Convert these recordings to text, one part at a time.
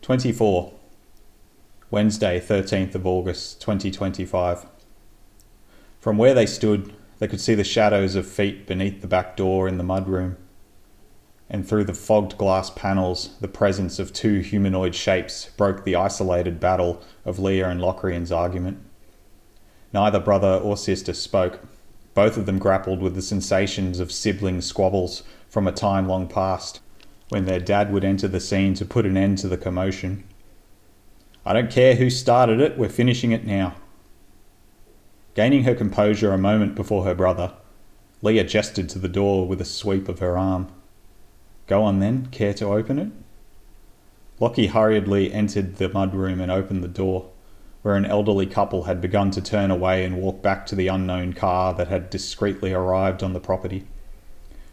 24. Wednesday, 13th of August, 2025. From where they stood, they could see the shadows of feet beneath the back door in the mudroom, and through the fogged glass panels, the presence of two humanoid shapes broke the isolated battle of Leah and Locrian's argument. Neither brother or sister spoke. Both of them grappled with the sensations of sibling squabbles from a time long past, when their dad would enter the scene to put an end to the commotion. "I don't care who started it, we're finishing it now." Gaining her composure a moment before her brother, Leah gestured to the door with a sweep of her arm. "Go on then, care to open it?" Lockie hurriedly entered the mudroom and opened the door, where an elderly couple had begun to turn away and walk back to the unknown car that had discreetly arrived on the property.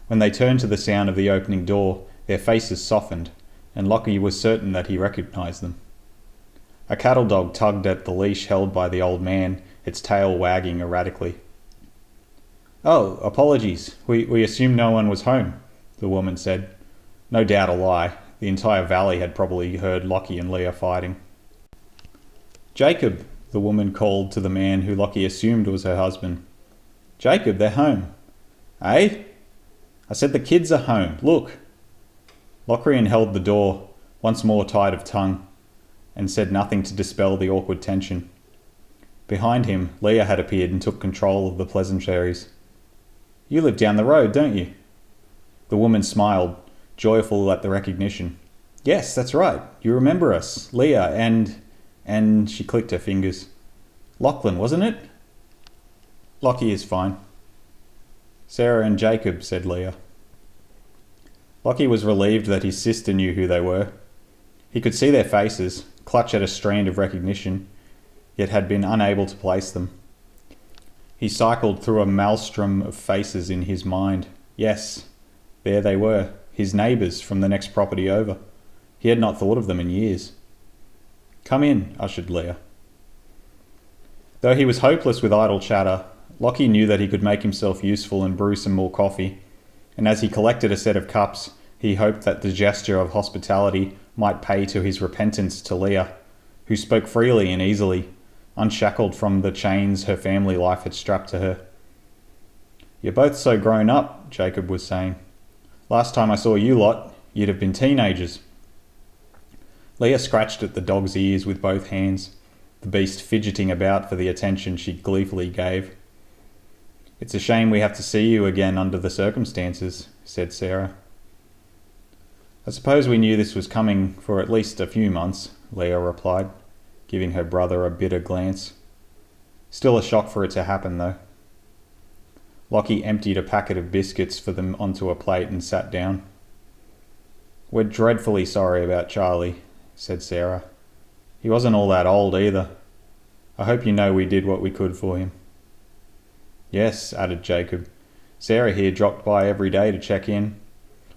When they turned to the sound of the opening door, their faces softened, and Lockie was certain that he recognised them. A cattle dog tugged at the leash held by the old man, its tail wagging erratically. "Oh, apologies. We assumed no one was home," the woman said. No doubt a lie. The entire valley had probably heard Lockie and Leah fighting. "Jacob," the woman called to the man who Lockie assumed was her husband. "Jacob, they're home." "Eh?" "I said the kids are home. Look." Locrian held the door, once more tight of tongue, and said nothing to dispel the awkward tension. Behind him, Leah had appeared and took control of the pleasantries. "You live down the road, don't you?" The woman smiled, joyful at the recognition. "Yes, that's right. You remember us. Leah and she clicked her fingers. "Lachlan, wasn't it?" "Lockie is fine." "Sarah and Jacob," said Leah. Lockie was relieved that his sister knew who they were. He could see their faces, clutch at a strand of recognition, yet had been unable to place them. He cycled through a maelstrom of faces in his mind. Yes, there they were, his neighbours from the next property over. He had not thought of them in years. "Come in," ushered Leah. Though he was hopeless with idle chatter, Lockie knew that he could make himself useful and brew some more coffee, and as he collected a set of cups, he hoped that the gesture of hospitality might pay to his repentance to Leah, who spoke freely and easily, unshackled from the chains her family life had strapped to her. "You're both so grown up," Jacob was saying. "Last time I saw you lot, you'd have been teenagers." Leah scratched at the dog's ears with both hands, the beast fidgeting about for the attention she gleefully gave. "It's a shame we have to see you again under the circumstances," said Sarah. "I suppose we knew this was coming for at least a few months," Leah replied, giving her brother a bitter glance. "Still a shock for it to happen, though." Lockie emptied a packet of biscuits for them onto a plate and sat down. "We're dreadfully sorry about Charlie," said Sarah. "He wasn't all that old either. I hope you know we did what we could for him." "Yes," added Jacob. "Sarah here dropped by every day to check in,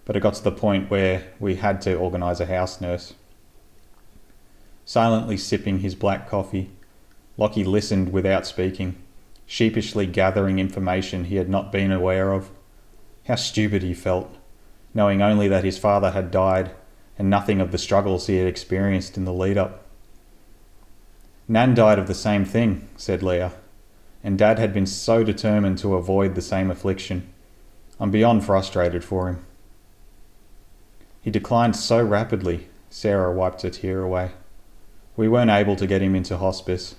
but it got to the point where we had to organise a house nurse." Silently sipping his black coffee, Lockie listened without speaking, sheepishly gathering information he had not been aware of. How stupid he felt, knowing only that his father had died and nothing of the struggles he had experienced in the lead-up. "Nan died of the same thing," said Leah, "and Dad had been so determined to avoid the same affliction. I'm beyond frustrated for him." "He declined so rapidly," Sarah wiped a tear away. "We weren't able to get him into hospice,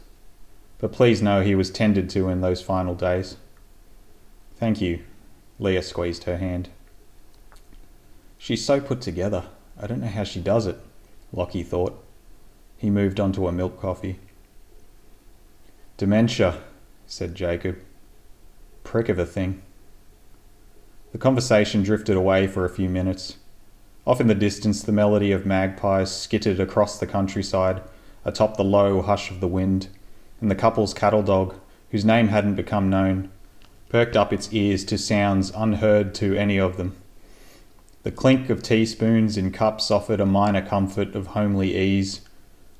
but please know he was tended to in those final days." "Thank you." Leah squeezed her hand. "She's so put together. I don't know how she does it," Lockie thought. He moved on to a milk coffee. "Dementia," said Jacob. "Prick of a thing." The conversation drifted away for a few minutes. Off in the distance, the melody of magpies skittered across the countryside, atop the low hush of the wind, and the couple's cattle dog, whose name hadn't become known, perked up its ears to sounds unheard to any of them. The clink of teaspoons in cups offered a minor comfort of homely ease.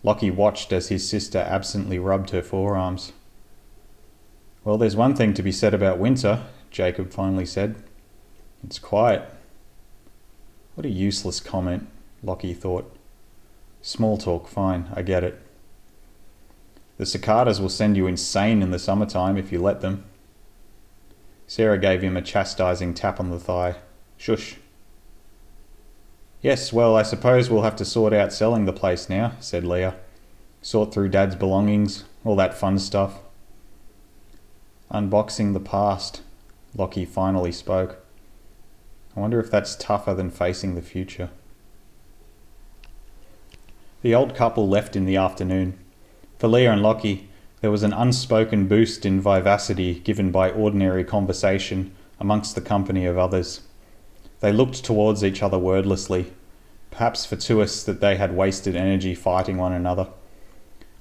Lockie watched as his sister absently rubbed her forearms. "Well, there's one thing to be said about winter," Jacob finally said. "It's quiet." What a useless comment, Lockie thought. Small talk, fine, I get it. The cicadas will send you insane in the summertime if you let them. Sarah gave him a chastising tap on the thigh. Shush. Yes, well, I suppose we'll have to sort out selling the place now, said Leah. Sort through Dad's belongings, all that fun stuff. Unboxing the past, Lockie finally spoke. I wonder if that's tougher than facing the future. The old couple left in the afternoon. For Leah and Lockie, there was an unspoken boost in vivacity given by ordinary conversation amongst the company of others. They looked towards each other wordlessly, perhaps fatuous that they had wasted energy fighting one another,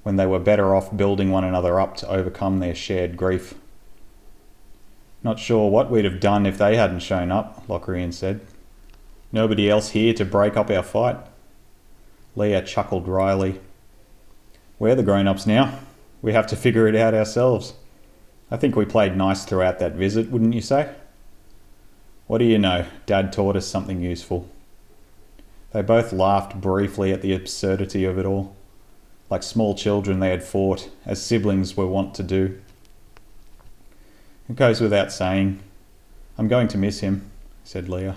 when they were better off building one another up to overcome their shared grief. Not sure what we'd have done if they hadn't shown up, Locrian said. Nobody else here to break up our fight. Leah chuckled wryly. We're the grown-ups now. We have to figure it out ourselves. I think we played nice throughout that visit, wouldn't you say? What do you know? Dad taught us something useful. They both laughed briefly at the absurdity of it all. Like small children they had fought, as siblings were wont to do. It goes without saying. I'm going to miss him, said Leah.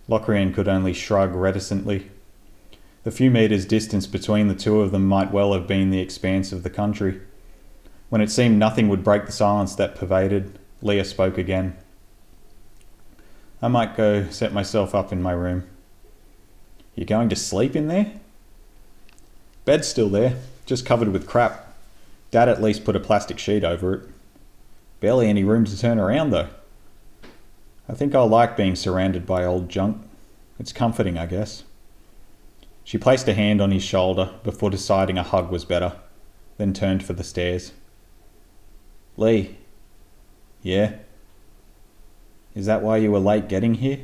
Locrian could only shrug reticently. The few metres distance between the two of them might well have been the expanse of the country. When it seemed nothing would break the silence that pervaded, Leah spoke again. I might go set myself up in my room. You going to sleep in there? Bed's still there, just covered with crap. Dad at least put a plastic sheet over it. Barely any room to turn around though. I think I'll like being surrounded by old junk. It's comforting, I guess. She placed a hand on his shoulder before deciding a hug was better, then turned for the stairs. Lee. Yeah? Is that why you were late getting here?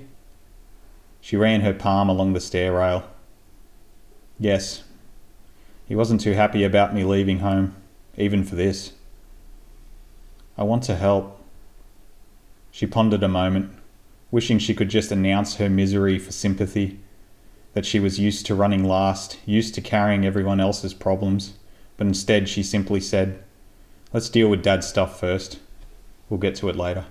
She ran her palm along the stair rail. Yes. He wasn't too happy about me leaving home, even for this. I want to help. She pondered a moment, wishing she could just announce her misery for sympathy, that she was used to running last, used to carrying everyone else's problems, but instead she simply said, let's deal with Dad's stuff first. We'll get to it later.